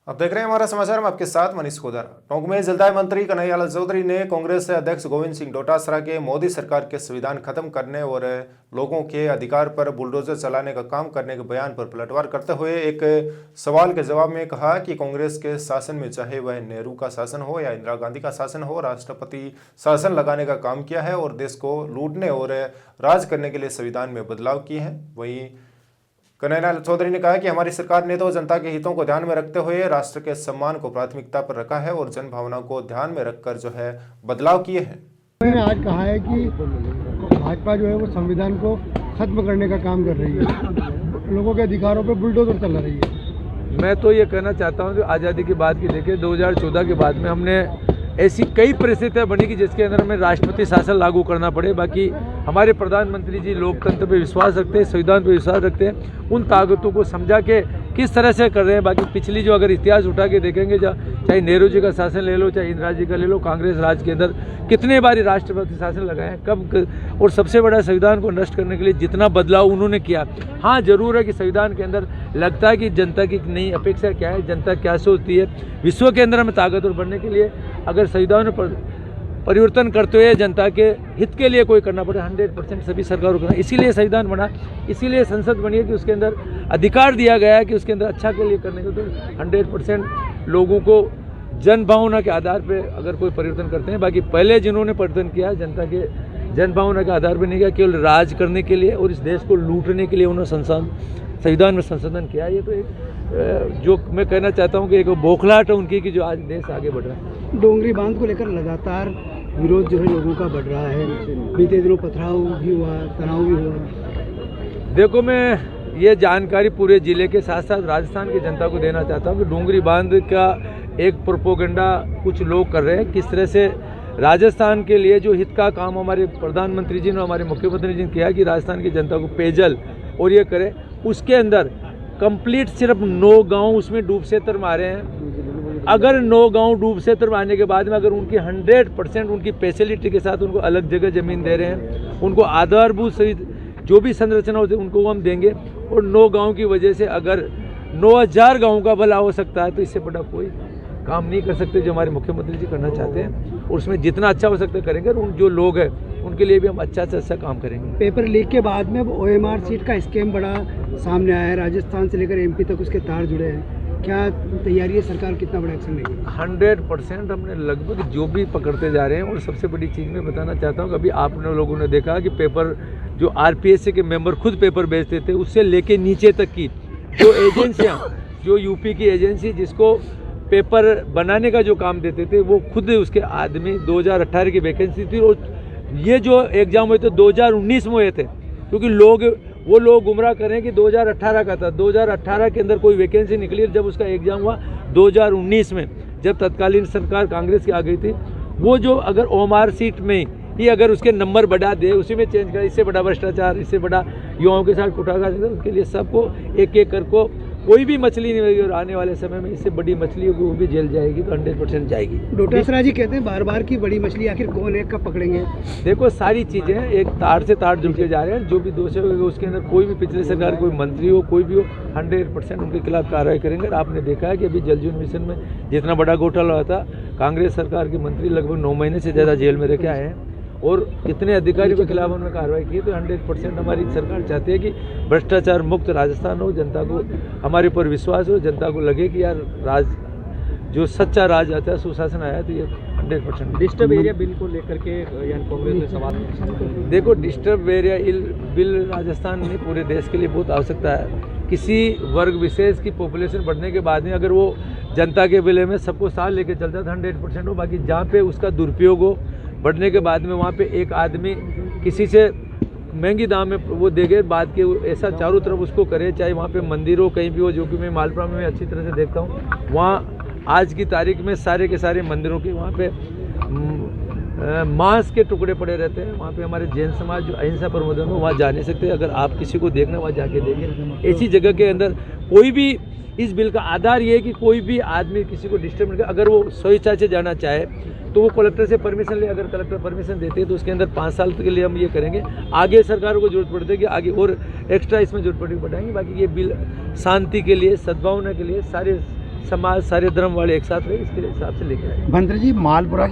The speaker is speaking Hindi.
आप देख रहे हैं हमारा समाचार में आपके साथ मनीष खोदर। टोंक में जलदाय मंत्री कन्हैयालाल चौधरी ने कांग्रेस अध्यक्ष गोविंद सिंह डोटासरा के मोदी सरकार के संविधान खत्म करने और लोगों के अधिकार पर बुलडोजर चलाने का काम करने के बयान पर पलटवार करते हुए एक सवाल के जवाब में कहा कि कांग्रेस के शासन में चाहे वह नेहरू का शासन हो या इंदिरा गांधी का शासन हो, राष्ट्रपति शासन लगाने का काम किया है और देश को लूटने और राज करने के लिए संविधान में बदलाव किए हैं। वहीं कन्हैयालाल चौधरी ने कहा कि हमारी सरकार ने तो जनता के हितों को ध्यान में रखते हुए राष्ट्र के सम्मान को प्राथमिकता पर रखा है और जन भावना को ध्यान में रखकर जो है बदलाव किए हैं। मैंने आज कहा है कि भाजपा जो है वो संविधान को खत्म करने का काम कर रही है, लोगों के अधिकारों पर बुलडोजर चला रही है। मैं तो ये कहना चाहता हूँ कि आज़ादी के बाद की देखिए 2014 के बाद में हमने ऐसी कई परिस्थितियाँ बनी कि जिसके अंदर हमें राष्ट्रपति शासन लागू करना पड़े। बाकी हमारे प्रधानमंत्री जी लोकतंत्र पे विश्वास रखते हैं, संविधान पे विश्वास रखते हैं, उन ताकतों को समझा के किस तरह से कर रहे हैं। बाकी पिछली जो अगर इतिहास उठा के देखेंगे, चाहे नेहरू जी का शासन ले लो, चाहे इंदिरा जी का ले लो, कांग्रेस राज के अंदर कितने बारी राष्ट्रपति शासन लगाए हैं, कब, और सबसे बड़ा संविधान को नष्ट करने के लिए जितना बदलाव उन्होंने किया। हाँ, जरूर है कि संविधान के अंदर लगता है कि जनता की नई अपेक्षा क्या है, जनता क्या सोचती है, विश्व के अंदर हमें ताकतवर बनने के लिए अगर संविधान में परिवर्तन करते हुए जनता के हित के लिए कोई करना पड़े, 100% सभी सरकारों को करना। इसीलिए संविधान बना, इसीलिए संसद बनी है कि उसके अंदर अधिकार दिया गया है कि उसके अंदर अच्छा के लिए करने के, तो 100% लोगों को जन भावना के आधार पे अगर कोई परिवर्तन करते हैं। बाकी पहले जिन्होंने परिवर्तन किया जनता के जन भावना के आधार पर नहीं किया, केवल राज करने के लिए और इस देश को लूटने के लिए उन्होंने संविधान में संशोधन किया। ये तो एक जो मैं कहना चाहता हूँ कि एक बौखलाहट है उनकी कि जो आज देश आगे बढ़ रहा है। डोंगरी बांध को लेकर लगातार विरोध जो है लोगों का बढ़ रहा है, बीते दिनों पथराव भी हुआ, तनाव भी हुआ। देखो, मैं ये जानकारी पूरे ज़िले के साथ साथ राजस्थान की जनता को देना चाहता हूँ कि डोंगरी बांध का एक प्रोपोगंडा कुछ लोग कर रहे हैं। किस तरह से राजस्थान के लिए जो हित का काम हमारे प्रधानमंत्री जी ने, हमारे मुख्यमंत्री जी ने किया कि राजस्थान की जनता को पेयजल और ये करे, उसके अंदर कंप्लीट सिर्फ 9 गांव उसमें डूब से तर मारे हैं। अगर 9 गांव डूब से तर मारने के बाद में अगर उनकी 100% उनकी फैसिलिटी के साथ उनको अलग जगह ज़मीन दे रहे हैं, उनको आधारभूत सहित जो भी संरचना होती है उनको हम देंगे, और 9 गाँव की वजह से अगर 9000 गाँव का भला हो सकता है, तो इससे बड़ा कोई काम नहीं कर सकते जो हमारे मुख्यमंत्री जी करना चाहते हैं। और उसमें जितना अच्छा हो सकता है करेंगे, और जो लोग हैं उनके लिए भी हम अच्छा से अच्छा काम करेंगे। पेपर लीक के बाद में OMR सीट का स्कैम बड़ा सामने आया है, राजस्थान से लेकर MP तक उसके तार जुड़े हैं। क्या तैयारी है, सरकार कितना बड़ा एक्शन लेगी? 100% हमने लगभग जो भी पकड़ते जा रहे हैं। और सबसे बड़ी चीज़ मैं बताना चाहता हूँ, अभी आप लोगों ने देखा कि पेपर जो RPSC के मेंबर खुद पेपर बेचते थे, उससे लेके नीचे तक की जो एजेंसियाँ, जो UP की एजेंसी जिसको पेपर बनाने का जो काम देते थे, वो खुद उसके आदमी 2018 की वैकेंसी थी, और ये जो एग्ज़ाम हुए थे 2019 में हुए थे, क्योंकि वो लोग गुमराह करें कि 2018 का था। 2018 के अंदर कोई वैकेंसी निकली, जब उसका एग्ज़ाम हुआ 2019 में, जब तत्कालीन सरकार कांग्रेस की आ गई थी। वो जो अगर OMR सीट में ही अगर उसके नंबर बढ़ा दे, उसी में चेंज करे, इससे बड़ा भ्रष्टाचार, इससे बड़ा युवाओं के साथ कुटाघात, उसके लिए सबको एक एक कर को कोई भी मछली नहीं मिलेगी, और आने वाले समय में इससे बड़ी मछली होगी वो भी जेल जाएगी, तो 100% जाएगी। डोटासरा जी कहते हैं बार बार की बड़ी मछली आखिर कौन है, कब पकड़ेंगे? देखो, सारी चीज़ें एक तार से तार जुड़ते जा रहे हैं। जो भी दोषी होगा उसके अंदर कोई भी पिछले सरकार कोई मंत्री हो, कोई भी हो, 100% उनके खिलाफ कार्रवाई करेंगे। और आपने देखा है कि अभी जल जीवन मिशन में जितना बड़ा घोटाला हुआ था, कांग्रेस सरकार के मंत्री लगभग 9 महीने से ज़्यादा जेल में रखे आए हैं, और इतने अधिकारियों के खिलाफ उन्होंने कार्रवाई की। तो 100% हमारी सरकार चाहती है कि भ्रष्टाचार मुक्त राजस्थान हो, जनता को हमारे ऊपर विश्वास हो, जनता को लगे कि यार राज जो सच्चा राज आता है, सुशासन आया, तो ये 100%। डिस्टर्ब एरिया बिल को लेकर के कांग्रेस ने सवाल। देखो, डिस्टर्ब एरिया बिल राजस्थान में पूरे देश के लिए बहुत आवश्यकता है। किसी वर्ग विशेष की पॉपुलेशन बढ़ने के बाद में अगर वो जनता के बिल में सबको साथ लेके चलता है तो 100% हो। बाकी जहाँ पे उसका दुरुपयोग हो, बढ़ने के बाद में वहाँ पे एक आदमी किसी से महंगी दाम में वो देगे, बाद के ऐसा चारों तरफ उसको करे, चाहे वहाँ पे मंदिर हो, कहीं भी हो, जो कि मैं मालपुरा में अच्छी तरह से देखता हूँ। वहाँ आज की तारीख में सारे के सारे मंदिरों के वहाँ पे मांस के टुकड़े पड़े रहते हैं। वहाँ पे हमारे जैन समाज जो अहिंसा प्रबोधन है वहाँ जा नहीं सकते। अगर आप किसी को देखना वहाँ जाके देखें। ऐसी जगह के अंदर कोई भी, इस बिल का आधार ये है कि कोई भी आदमी किसी को डिस्टर्ब नहीं करे। अगर वो स्वेच्छा से जाना चाहे तो वो कलेक्टर से परमिशन ले। अगर कलेक्टर परमिशन देते हैं तो उसके अंदर 5 साल के लिए हम ये करेंगे। आगे सरकारों को जरूरत पड़ती है कि आगे और एक्स्ट्रा इसमें जरूरत पड़ेगी बढ़ाएंगे। बाकी ये बिल शांति के लिए, सद्भावना के लिए, सारे समाज सारे धर्म वाले एक साथ रहे, इसके हिसाब से लेके आए। मंत्री जी, मालपुरा